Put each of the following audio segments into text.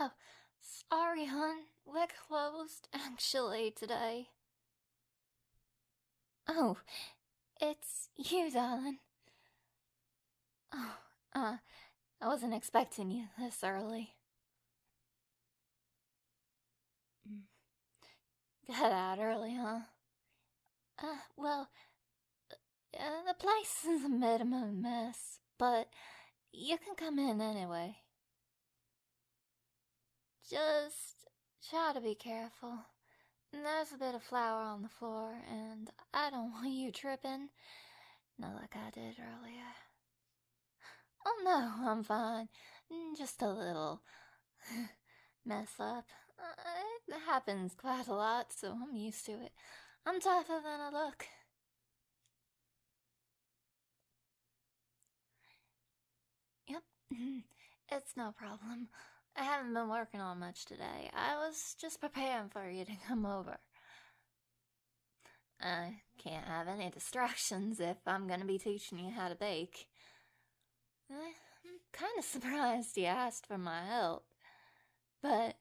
Oh, sorry, hon. We're closed, actually, today. Oh, it's you, darling. Oh, I wasn't expecting you this early. Got out early, huh? Well, the place is a bit of a mess, but you can come in anyway. Just try to be careful. There's a bit of flour on the floor, and I don't want you tripping. Not like I did earlier. Oh no, I'm fine. Just a little mess up. It happens quite a lot, so I'm used to it. I'm tougher than I look. Yep, it's no problem. I haven't been working on much today. I was just preparing for you to come over. I can't have any distractions if I'm gonna be teaching you how to bake. I'm kind of surprised you asked for my help, but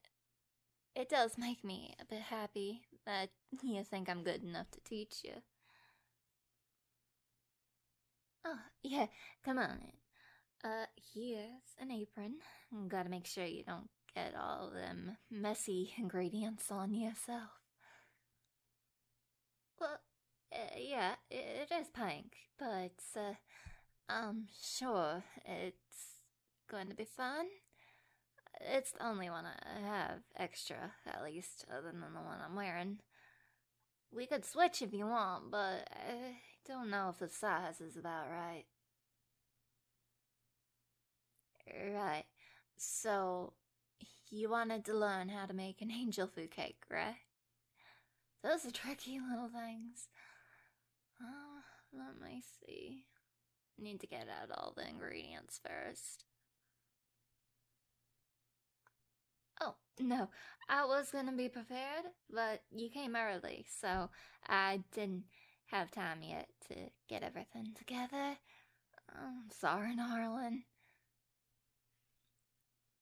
it does make me a bit happy that you think I'm good enough to teach you. Oh, yeah, come on in. Here's an apron. Gotta make sure you don't get all them messy ingredients on yourself. Well, yeah, it is pink, but, I'm sure it's going to be fun. It's the only one I have extra, at least, other than the one I'm wearing. We could switch if you want, but I don't know if the size is about right. Right. So, you wanted to learn how to make an angel food cake, right? Those are tricky little things. Let me see. Need to get out all the ingredients first. Oh, no, I was gonna be prepared, but you came early, so I didn't have time yet to get everything together. I'm sorry, Darlin.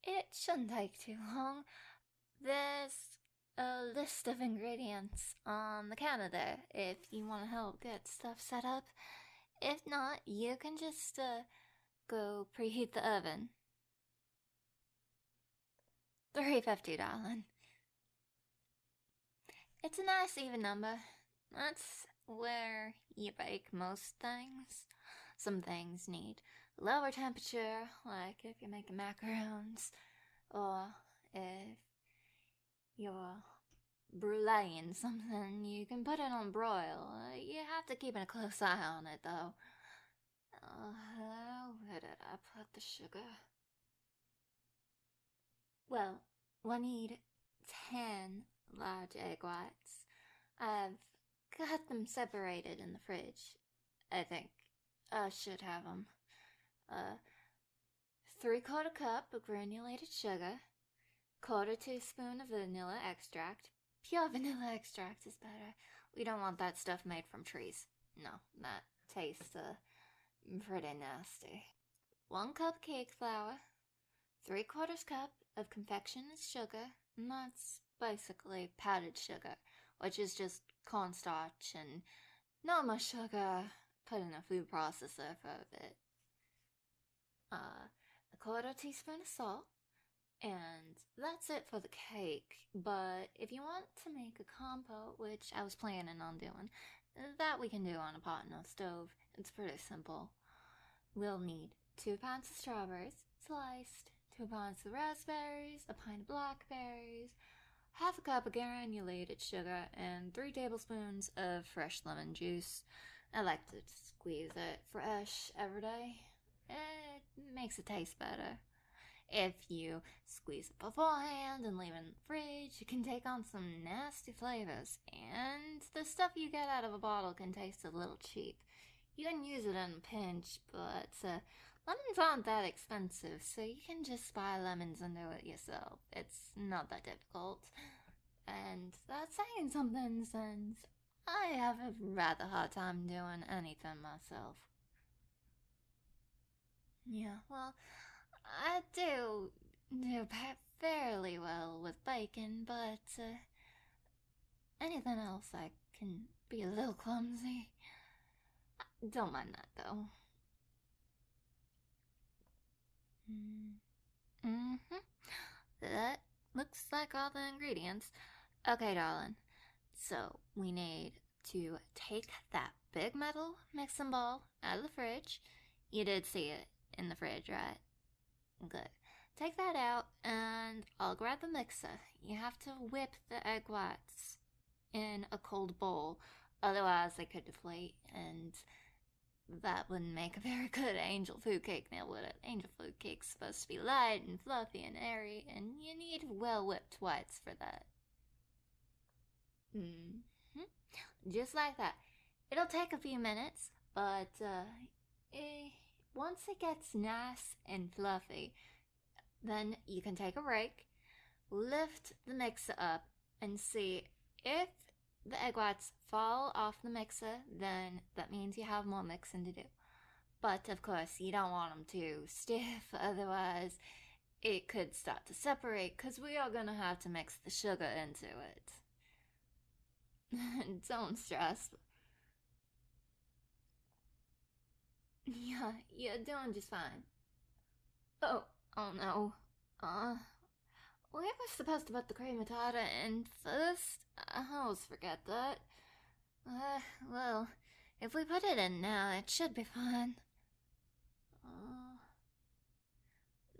It shouldn't take too long. There's a list of ingredients on the counter there if you want to help get stuff set up. If not, you can just go preheat the oven. 350, darling. It's a nice even number. That's where you bake most things. Some things need lower temperature, like if you're making macarons, or if you're bruleeing something, you can put it on broil. You have to keep a close eye on it, though. Where did I put the sugar? Well, we'll need 10 large egg whites. I've got them separated in the fridge, I think. I should have them. 3/4 cup of granulated sugar, 1/4 teaspoon of vanilla extract. Pure vanilla extract is better. We don't want that stuff made from trees. No, that tastes pretty nasty. 1 cup cake flour, 3/4 cup of confectioner's sugar, and that's basically powdered sugar, which is just cornstarch and normal sugar put in a food processor for a bit. 1/4 teaspoon of salt, and that's it for the cake. But if you want to make a compote, which I was planning on doing, that we can do on a pot and a stove. It's pretty simple. We'll need 2 pints of strawberries, sliced, 2 pints of raspberries, a pint of blackberries, half a cup of granulated sugar, and 3 tablespoons of fresh lemon juice. I like to squeeze it fresh every day. It makes it taste better. If you squeeze it beforehand and leave it in the fridge, it can take on some nasty flavors, and the stuff you get out of a bottle can taste a little cheap. You can use it in a pinch, but lemons aren't that expensive, so you can just buy lemons and do it yourself. It's not that difficult. And that's saying something, since I have a rather hard time doing anything myself. Yeah, well, I do fairly really well with bacon, but anything else I can be a little clumsy. Don't mind that though. Mm-hmm. That looks like all the ingredients. Okay, darling. So we need to take that big metal mixing bowl out of the fridge. You did see it in the fridge, right? Good. Take that out and I'll grab the mixer. You have to whip the egg whites in a cold bowl, otherwise they could deflate and that wouldn't make a very good angel food cake now, would it? Angel food cake's supposed to be light and fluffy and airy, and you need well whipped whites for that. Just like that. It'll take a few minutes, but once it gets nice and fluffy, then you can take a rake, lift the mixer up, and see if the egg whites fall off the mixer, then that means you have more mixing to do. But of course, you don't want them too stiff, otherwise it could start to separate, because we are going to have to mix the sugar into it. Don't stress. Yeah, you're doing just fine. Oh no. We were supposed to put the cream of tartar in first. I always forget that. Well, if we put it in now, it should be fine.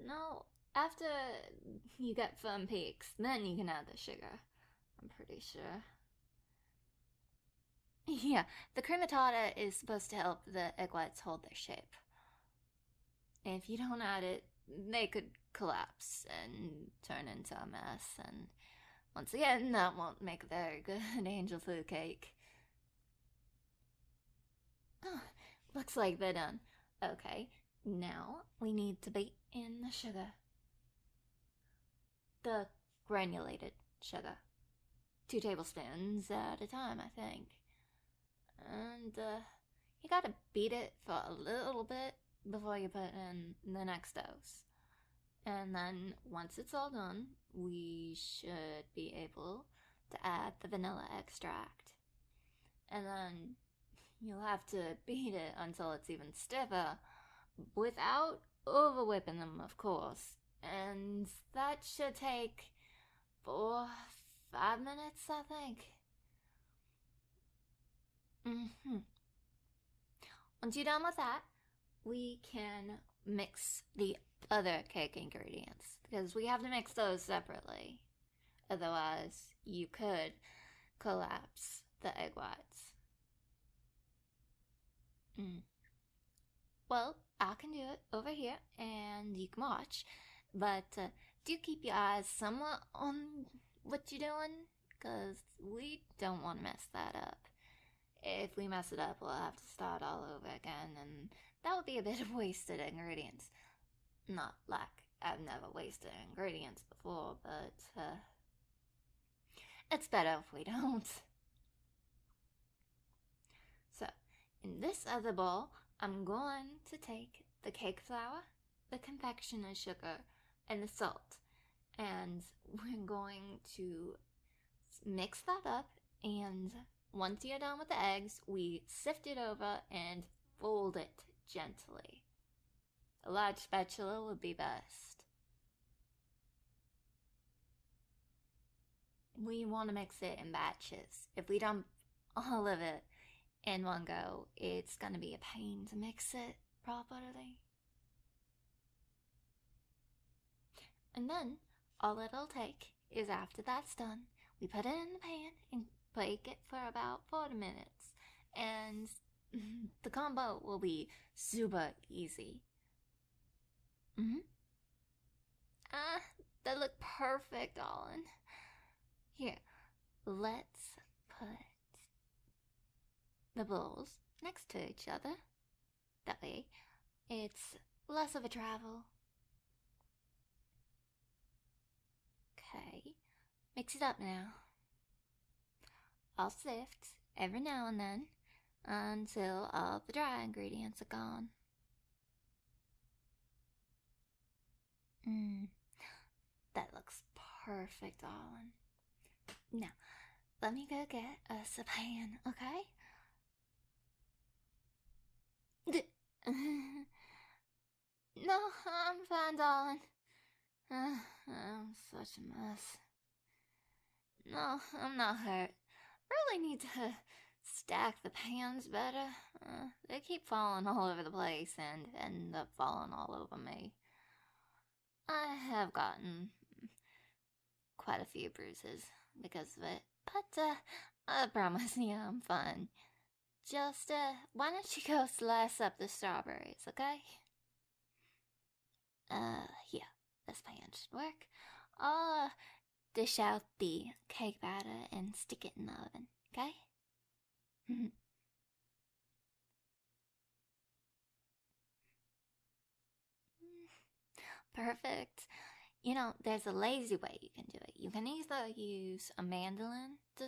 No, after you get firm peaks, then you can add the sugar. I'm pretty sure. Yeah, the cream of tartar is supposed to help the egg whites hold their shape. If you don't add it, they could collapse and turn into a mess, and once again, that won't make a very good angel food cake. Oh, looks like they're done. Okay, now we need to beat in the sugar. The granulated sugar. 2 tablespoons at a time, I think. And you gotta beat it for a little bit before you put in the next dose. And then once it's all done, we should be able to add the vanilla extract. And then you'll have to beat it until it's even stiffer without over whipping them, of course. And that should take 4-5 minutes, I think. Once you're done with that, we can mix the other cake ingredients, because we have to mix those separately. Otherwise, you could collapse the egg whites. Well, I can do it over here, and you can watch. But do keep your eyes somewhat on what you're doing, because we don't want to mess that up. If we mess it up, we'll have to start all over again, and that would be a bit of wasted ingredients. Not like I've never wasted ingredients before, but it's better if we don't. So, in this other bowl, I'm going to take the cake flour, the confectioner's sugar, and the salt, and we're going to mix that up, and once you're done with the eggs, we sift it over and fold it gently. A large spatula would be best. We want to mix it in batches. If we dump all of it in one go, it's going to be a pain to mix it properly. And then, all it'll take is after that's done, we put it in the pan and bake it for about 40 minutes. And the combo will be super easy. They look perfect, Darlin. Here, let's put the bowls next to each other. That way, it's less of a travel. Okay, mix it up now. I'll sift every now and then until all the dry ingredients are gone. That looks Perfect, darling. Now, let me go get us a pan, okay? No, I'm fine, darling. I'm such a mess. No, I'm not hurt. Really need to stack the pans better. They keep falling all over the place and end up falling all over me. I have gotten quite a few bruises because of it, but I promise you I'm fine. Just, why don't you go slice up the strawberries, okay? Yeah, this pan should work. I'll dish out the cake batter and stick it in the oven, okay? Perfect. You know, there's a lazy way you can do it. You can either use a mandolin to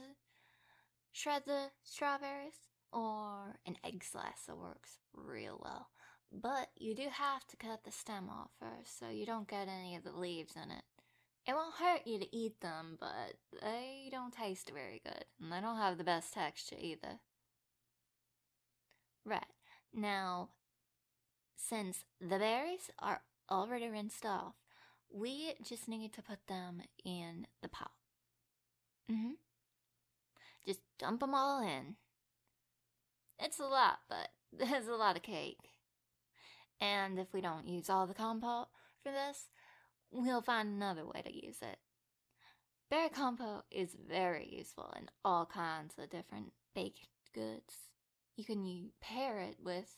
shred the strawberries, or an egg slicer works real well. But you do have to cut the stem off first so you don't get any of the leaves in it. It won't hurt you to eat them, but they don't taste very good, and they don't have the best texture either. Right. Now, since the berries are already rinsed off, we just need to put them in the pot. Just dump them all in. It's a lot, but there's a lot of cake. And if we don't use all the compote for this, we'll find another way to use it. Berry compote is very useful in all kinds of different baked goods. You can pair it with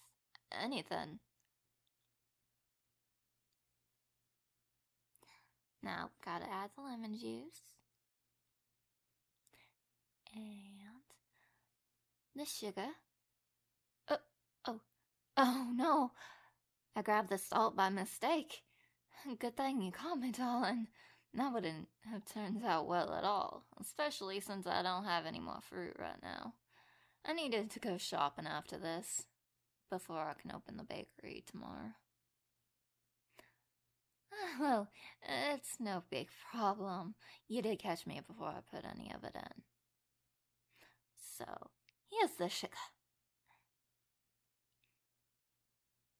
anything. Now, gotta add the lemon juice. And the sugar. Oh, oh no! I grabbed the salt by mistake. Good thing you caught me, darling. That wouldn't have turned out well at all, especially since I don't have any more fruit right now. I needed to go shopping after this, before I can open the bakery tomorrow. Well, it's no big problem. You did catch me before I put any of it in. So, here's the sugar.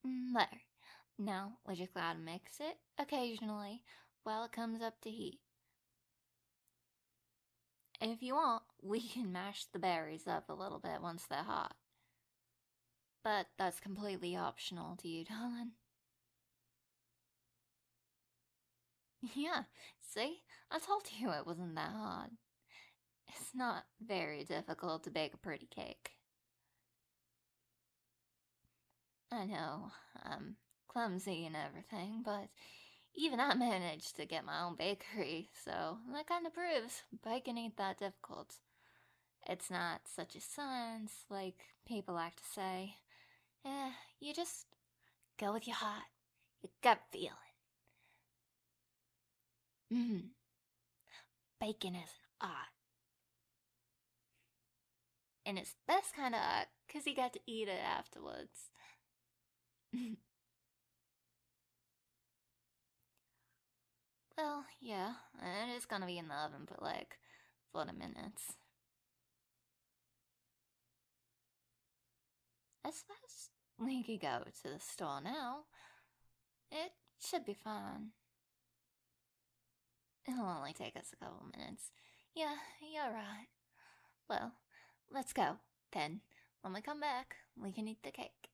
There. Now, we just gotta mix it occasionally while it comes up to heat. If you want, we can mash the berries up a little bit once they're hot. But that's completely optional to you, darling. Yeah, see? I told you it wasn't that hard. It's not very difficult to bake a pretty cake. I know, I'm clumsy and everything, but even I managed to get my own bakery, so that kind of proves baking ain't that difficult. It's not such a science like people like to say. You just go with your heart, your gut feeling. Bacon is an art. And it's the best kind of art, because you got to eat it afterwards. Well, yeah, it is gonna be in the oven for like 40 minutes. I suppose we could go to the store now. It should be fine. It'll only take us a couple minutes. Yeah, you're right. Well, let's go. Then, when we come back, we can eat the cake.